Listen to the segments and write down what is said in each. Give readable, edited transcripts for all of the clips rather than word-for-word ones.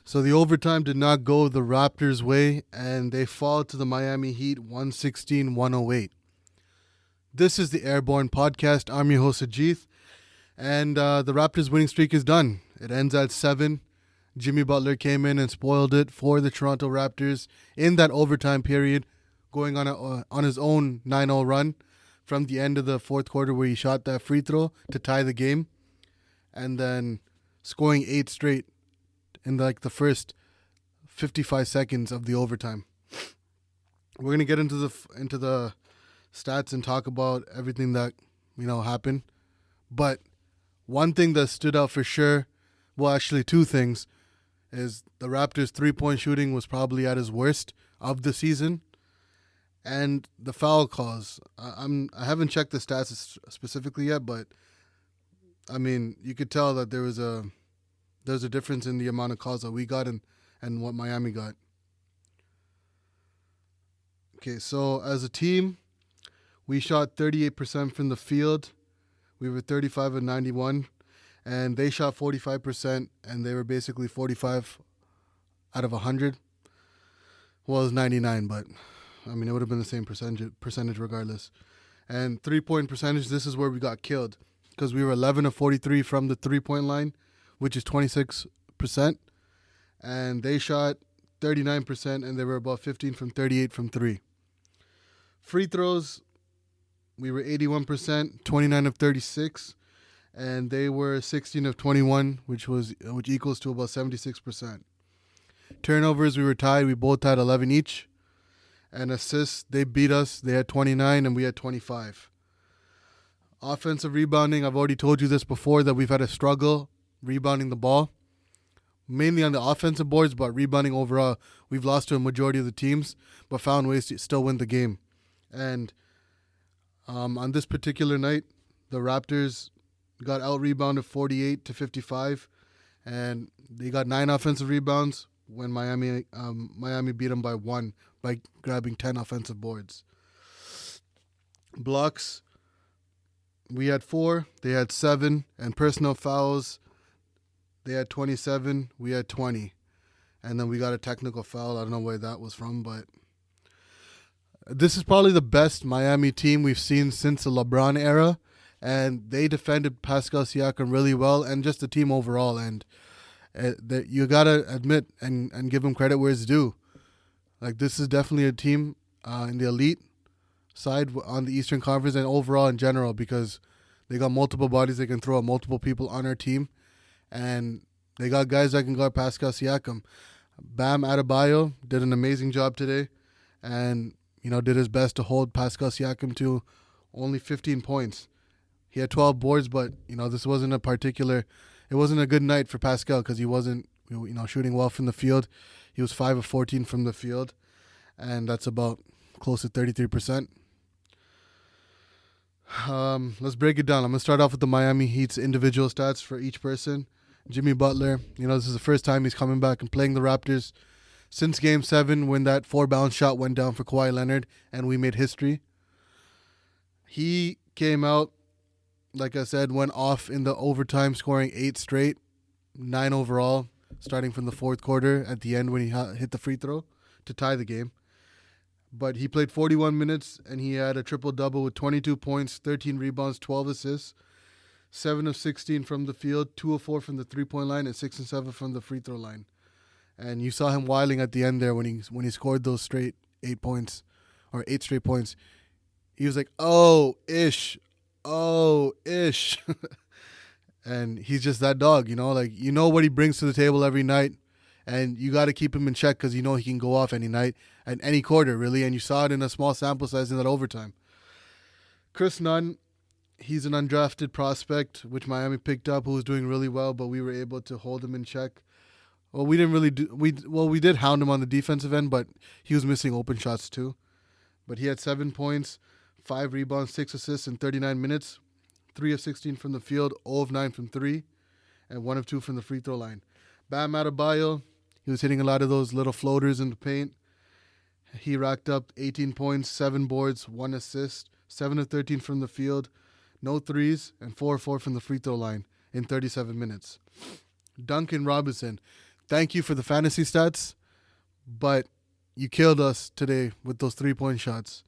So the overtime did not go the Raptors' way, and they fall to the Miami Heat 116-108. This is the Airborne Podcast. I'm your host, Ajith, and the Raptors' winning streak is done. It ends at 7. Jimmy Butler came in and spoiled it for the Toronto Raptors in that overtime period, going on his own 9-0 run from the end of the fourth quarter where he shot that free throw to tie the game, and then scoring 8 straight in the first 55 seconds of the overtime. We're gonna get into the stats and talk about everything that happened. But one thing that stood out for sure, well, actually two things, is the Raptors' 3-point shooting was probably at its worst of the season, and the foul calls. I haven't checked the stats specifically yet, but I mean you could tell that there's a difference in the amount of calls that we got and what Miami got. Okay, so as a team, we shot 38% from the field. We were 35 of 91, and they shot 45%, and they were basically 45 out of 100. Well, it was 99, but I mean, it would have been the same percentage regardless. And 3-point percentage, this is where we got killed, because we were 11 of 43 from the 3-point line, which is 26%, and they shot 39%, and they were about 15 from 38 from 3. Free throws, we were 81%, 29 of 36, and they were 16 of 21, which equals to about 76%. Turnovers, we were tied. We both had 11 each. And assists, they beat us. They had 29, and we had 25. Offensive rebounding, I've already told you this before, that we've had a struggle rebounding the ball, mainly on the offensive boards, but rebounding overall, we've lost to a majority of the teams, but found ways to still win the game. And on this particular night, the Raptors got out-rebounded 48-55, and they got 9 offensive rebounds when Miami beat them by 1 by grabbing 10 offensive boards. Blocks, we had 4, they had 7, and personal fouls, they had 27, we had 20. And then we got a technical foul. I don't know where that was from, but this is probably the best Miami team we've seen since the LeBron era. And they defended Pascal Siakam really well, and just the team overall. And you got to admit and give them credit where it's due. Like, this is definitely a team in the elite side on the Eastern Conference and overall in general, because they got multiple bodies. They can throw at multiple people on our team. And they got guys that can guard Pascal Siakam. Bam Adebayo did an amazing job today, and did his best to hold Pascal Siakam to only 15 points. He had 12 boards, but this wasn't it wasn't a good night for Pascal, because he wasn't shooting well from the field. He was 5 of 14 from the field, and that's about close to 33%. Let's break it down. I'm gonna start off with the Miami Heat's individual stats for each person. Jimmy Butler, this is the first time he's coming back and playing the Raptors since Game 7 when that 4-bounce shot went down for Kawhi Leonard and we made history. He came out, like I said, went off in the overtime, scoring 8 straight, 9 overall, starting from the fourth quarter at the end when he hit the free throw to tie the game. But he played 41 minutes, and he had a triple-double with 22 points, 13 rebounds, 12 assists, 7 of 16 from the field, 2 of 4 from the 3-point line, and 6 and 7 from the free throw line. And you saw him whiling at the end there when he scored those straight 8 straight points. He was like, oh, ish. And he's just that dog, what he brings to the table every night. And you got to keep him in check, because he can go off any night and any quarter, really. And you saw it in a small sample size in that overtime. Chris Nunn, he's an undrafted prospect, which Miami picked up, who was doing really well, but we were able to hold him in check. Well, we didn't really we did hound him on the defensive end, but he was missing open shots too. But he had 7 points, 5 rebounds, 6 assists in 39 minutes, 3 of 16 from the field, 0 of 9 from 3, and 1 of 2 from the free throw line. Bam Adebayo, he was hitting a lot of those little floaters in the paint. He racked up 18 points, 7 boards, 1 assist, 7 of 13 from the field, no threes, and 4 of 4 from the free throw line in 37 minutes. Duncan Robinson, thank you for the fantasy stats, but you killed us today with those 3-point shots.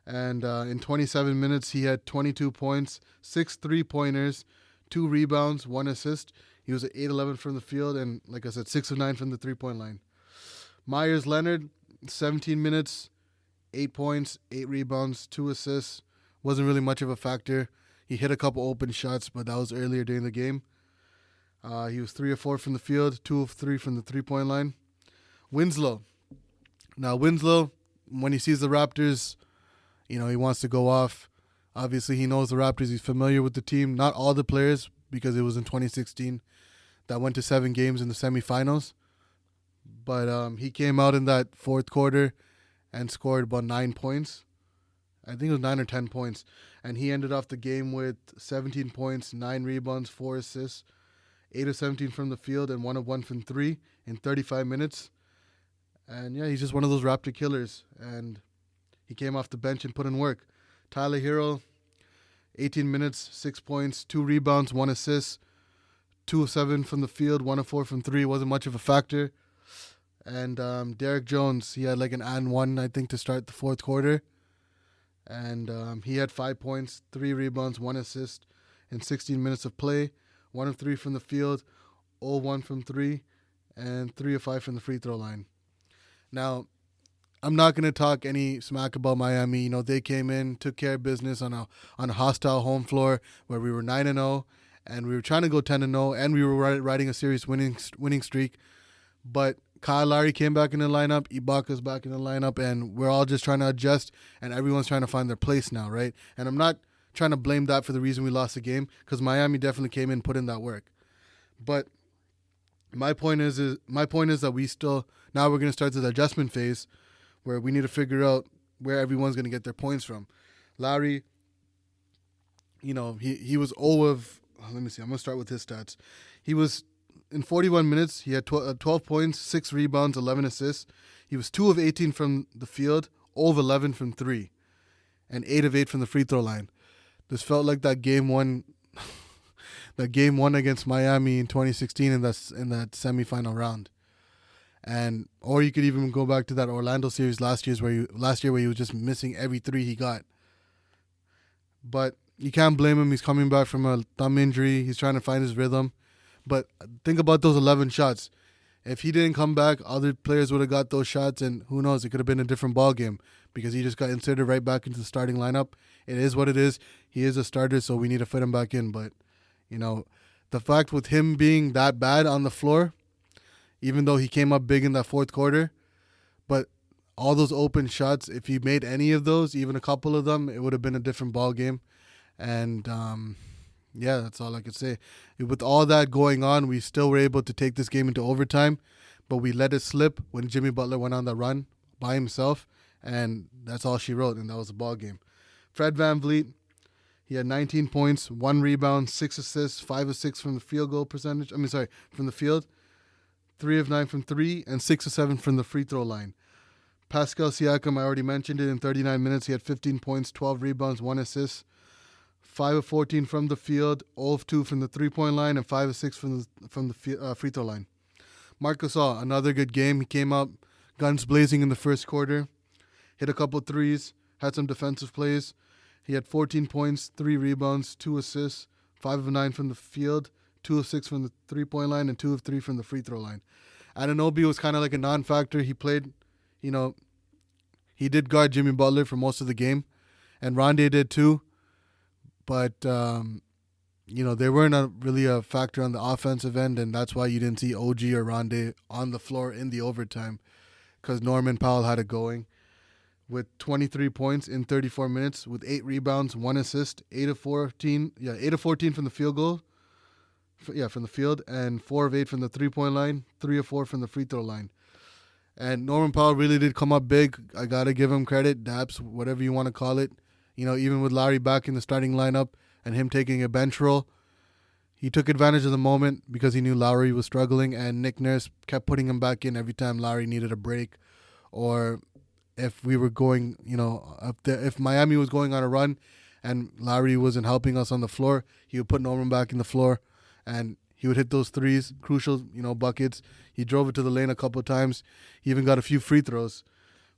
And in 27 minutes, he had 22 points, 6 3-pointers, 2 rebounds, 1 assist. He was at 8-11 from the field, and like I said, 6 of 9 from the 3-point line. Myers Leonard, 17 minutes, 8 points, 8 rebounds, 2 assists. Wasn't really much of a factor. He hit a couple open shots, but that was earlier during the game. He was 3 of 4 from the field, 2 of 3 from the 3-point line. Winslow. Now, Winslow, when he sees the Raptors, he wants to go off. Obviously, he knows the Raptors. He's familiar with the team. Not all the players, because it was in 2016 that went to 7 games in the semifinals. But he came out in that fourth quarter and scored about 9 points. I think it was 9 or 10 points. And he ended off the game with 17 points, 9 rebounds, 4 assists, 8 of 17 from the field, and 1 of 1 from 3 in 35 minutes. And yeah, he's just one of those Raptor killers. And he came off the bench and put in work. Tyler Hero, 18 minutes, 6 points, 2 rebounds, 1 assist, 2 of 7 from the field, 1 of 4 from 3. Wasn't much of a factor. And Derek Jones, he had like an and one, I think, to start the fourth quarter. And he had 5 points, 3 rebounds, 1 assist in 16 minutes of play. 1 of 3 from the field, 0 of 1 from 3, and 3 of 5 from the free throw line. Now, I'm not going to talk any smack about Miami. They came in, took care of business on a hostile home floor where we were 9-0, and we were trying to go 10-0, and we were riding a serious winning streak. But Kyle Lowry came back in the lineup, Ibaka's back in the lineup, and we're all just trying to adjust, and everyone's trying to find their place now, right? And I'm not trying to blame that for the reason we lost the game, because Miami definitely came in and put in that work. But my point is that we still, now we're going to start the adjustment phase where we need to figure out where everyone's going to get their points from. Lowry, he was 0 of, let me see, I'm going to start with his stats. He was, in 41 minutes, he had 12 points, 6 rebounds, 11 assists. He was 2 of 18 from the field, 0 of 11 from 3, and 8 of 8 from the free throw line. This felt like that game one against Miami in 2016 in that semifinal round. And or you could even go back to that Orlando series last year where he was just missing every 3 he got. But you can't blame him. He's coming back from a thumb injury. He's trying to find his rhythm. But think about those 11 shots. If he didn't come back, other players would have got those shots, and who knows, it could have been a different ball game because he just got inserted right back into the starting lineup. It is what it is. He is a starter, so we need to fit him back in. But, the fact with him being that bad on the floor, even though he came up big in that fourth quarter, but all those open shots, if he made any of those, even a couple of them, it would have been a different ball game. And, yeah, that's all I could say. With all that going on, we still were able to take this game into overtime, but we let it slip when Jimmy Butler went on the run by himself, and that's all she wrote, and that was the ball game. Fred VanVleet, he had 19 points, 1 rebound, 6 assists, 5 of 6 from the field goal percentage. From the field, 3 of 9 from 3, and 6 of 7 from the free throw line. Pascal Siakam, I already mentioned it, in 39 minutes, he had 15 points, 12 rebounds, 1 assist. 5 of 14 from the field, 0 of 2 from the 3-point line, and 5 of 6 from the free throw line. Marc Gasol, another good game. He came out guns blazing in the first quarter, hit a couple threes, had some defensive plays. He had 14 points, 3 rebounds, 2 assists, 5 of 9 from the field, 2 of 6 from the 3-point line, and 2 of 3 from the free throw line. Anunoby was kind of like a non-factor. He played, he did guard Jimmy Butler for most of the game, and Rondé did too. But, they weren't really a factor on the offensive end, and that's why you didn't see OG or Rondé on the floor in the overtime, because Norman Powell had it going with 23 points in 34 minutes with 8 rebounds, 1 assist, 8 of 14 from the field goal, from the field, and 4 of 8 from the 3-point line, 3 of 4 from the free throw line. And Norman Powell really did come up big. I got to give him credit, daps, whatever you want to call it. Even with Lowry back in the starting lineup and him taking a bench role, he took advantage of the moment because he knew Lowry was struggling, and Nick Nurse kept putting him back in every time Lowry needed a break or if we were going, if Miami was going on a run and Lowry wasn't helping us on the floor, he would put Norman back in the floor and he would hit those threes, crucial, buckets. He drove it to the lane a couple of times. He even got a few free throws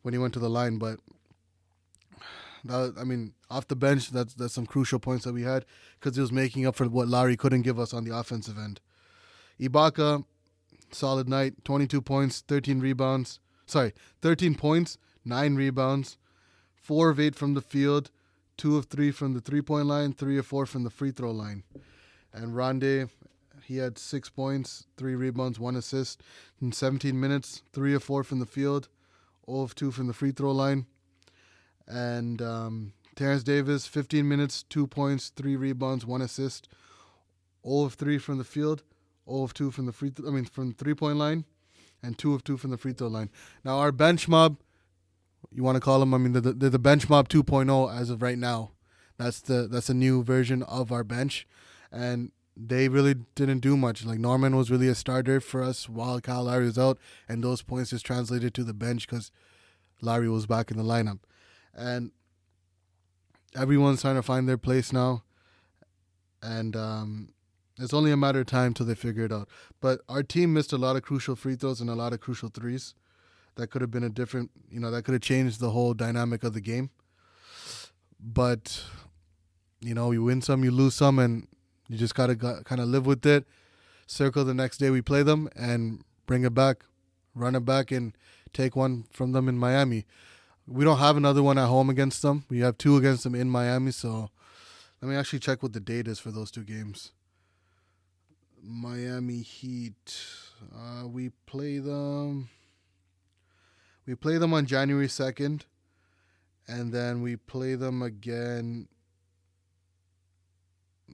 when he went to the line. But, off the bench, that's some crucial points that we had because it was making up for what Lowry couldn't give us on the offensive end. Ibaka, solid night, 22 points, 13 points, 9 rebounds, 4 of 8 from the field, 2 of 3 from the three-point line, 3 of 4 from the free throw line. And Rondé, he had 6 points, 3 rebounds, 1 assist in 17 minutes, 3 of 4 from the field, 0 of 2 from the free throw line. And Terrence Davis, 15 minutes, 2 points, 3 rebounds, 1 assist, 0 of 3 from the field, 0 of 2 from the from the three-point line, and 2 of 2 from the free throw line. Now our bench mob, you want to call them? They're the bench mob 2.0 as of right now. That's a new version of our bench, and they really didn't do much. Like Norman was really a starter for us while Kyle Lowry was out, and those points just translated to the bench because Lowry was back in the lineup. And everyone's trying to find their place now, and it's only a matter of time till they figure it out. But our team missed a lot of crucial free throws and a lot of crucial threes. That could have been a different, that could have changed the whole dynamic of the game. But, you win some, you lose some, and you just got to kind of live with it. Circle the next day we play them and bring it back, run it back, and take one from them in Miami. We don't have another one at home against them. We have 2 against them in Miami, so let me actually check what the date is for those 2 games. Miami Heat. We play them on January 2nd, and then we play them again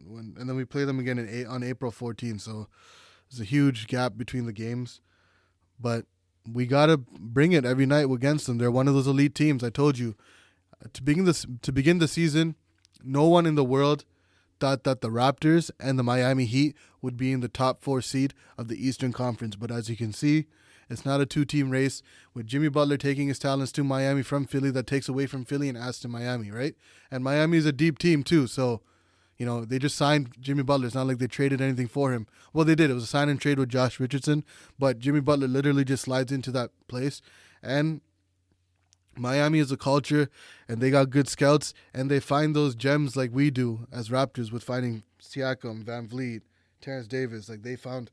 on April 14th. So there's a huge gap between the games, but we gotta bring it every night against them. They're one of those elite teams. I told you to begin the season, no one in the world thought that the Raptors and the Miami Heat would be in the top 4 seed of the Eastern Conference. But as you can see, it's not a 2-team race with Jimmy Butler taking his talents to Miami from Philly that takes away from Philly and adds to Miami, right? And Miami is a deep team too, so they just signed Jimmy Butler. It's not like they traded anything for him. Well, they did. It was a sign and trade with Josh Richardson, but Jimmy Butler literally just slides into that place. And Miami is a culture, and they got good scouts, and they find those gems like we do as Raptors with finding Siakam, Van Vliet, Terrence Davis. Like they found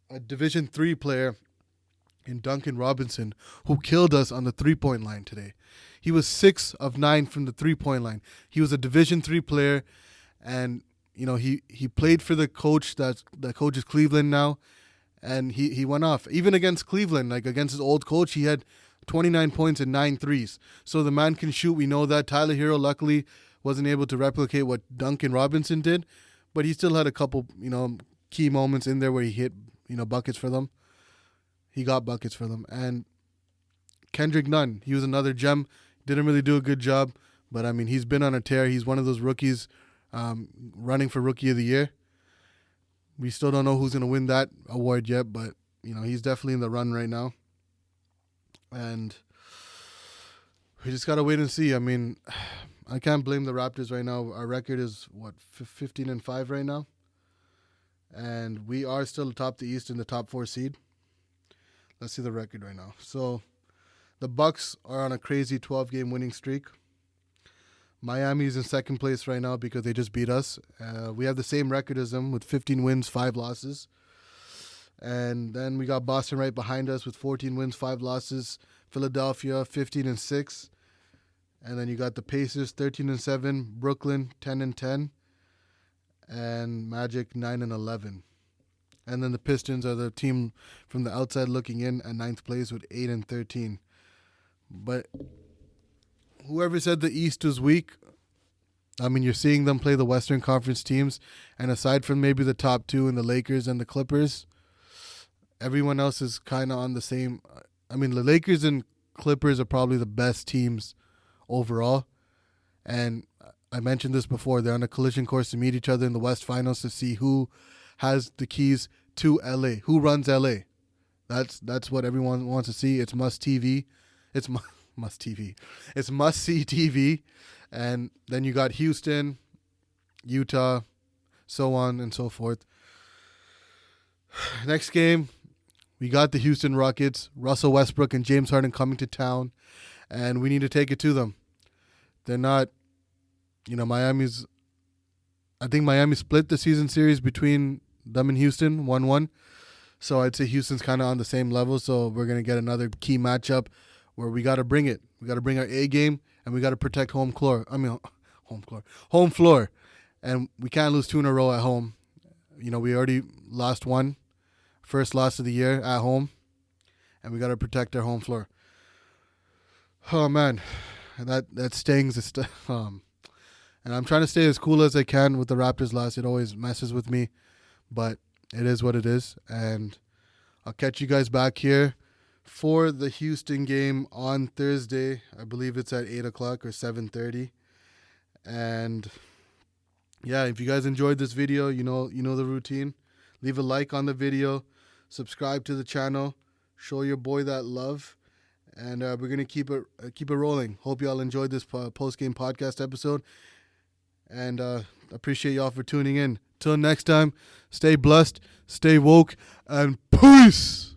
a Division III player in Duncan Robinson who killed us on the three-point line today. He was 6 of 9 from the three-point line. He was a Division III player. And, he played for the coach that coaches Cleveland now, and he went off. Even against Cleveland, like against his old coach, he had 29 points and 9 threes. So the man can shoot. We know that. Tyler Hero luckily wasn't able to replicate what Duncan Robinson did, but he still had a couple, key moments in there where he hit, buckets for them. He got buckets for them. And Kendrick Nunn, he was another gem. Didn't really do a good job, but he's been on a tear. He's one of those rookies running for Rookie of the Year. We still don't know who's going to win that award yet, but, he's definitely in the run right now. And we just got to wait and see. I can't blame the Raptors right now. Our record is, 15-5 right now? And we are still atop the East in the top 4 seed. Let's see the record right now. So the Bucks are on a crazy 12-game winning streak. Miami's in second place right now because they just beat us. We have the same record as them with 15 wins, 5 losses. And then we got Boston right behind us with 14 wins, 5 losses. Philadelphia, 15-6. And then you got the Pacers, 13-7. Brooklyn, 10-10. And Magic, 9-11. And then the Pistons are the team from the outside looking in at 9th place with 8-13. But whoever said the East was weak, you're seeing them play the Western Conference teams, and aside from maybe the top 2 in the Lakers and the Clippers, everyone else is kind of on the same. The Lakers and Clippers are probably the best teams overall, and I mentioned this before. They're on a collision course to meet each other in the West Finals to see who has the keys to LA, who runs LA. That's what everyone wants to see. It's must TV. TV. It's must-see TV. And then you got Houston, Utah, so on and so forth. Next game, we got the Houston Rockets, Russell Westbrook and James Harden coming to town, and we need to take it to them. They're not, I think Miami split the season series between them and Houston, 1-1. So I'd say Houston's kind of on the same level, so we're going to get another key matchup where we got to bring it. We got to bring our A game, and we got to protect home floor. And we can't lose 2 in a row at home. We already lost one. First loss of the year at home, and we got to protect our home floor. Oh man, that stings. And I'm trying to stay as cool as I can with the Raptors loss. It always messes with me, but it is what it is. And I'll catch you guys back here for the Houston game on Thursday. I believe it's at 8 o'clock or 7:30. And yeah, if you guys enjoyed this video, you know the routine. Leave a like on the video. Subscribe to the channel. Show your boy that love. And we're going to keep it rolling. Hope y'all enjoyed this post-game podcast episode. And appreciate y'all for tuning in. Till next time, stay blessed, stay woke, and peace!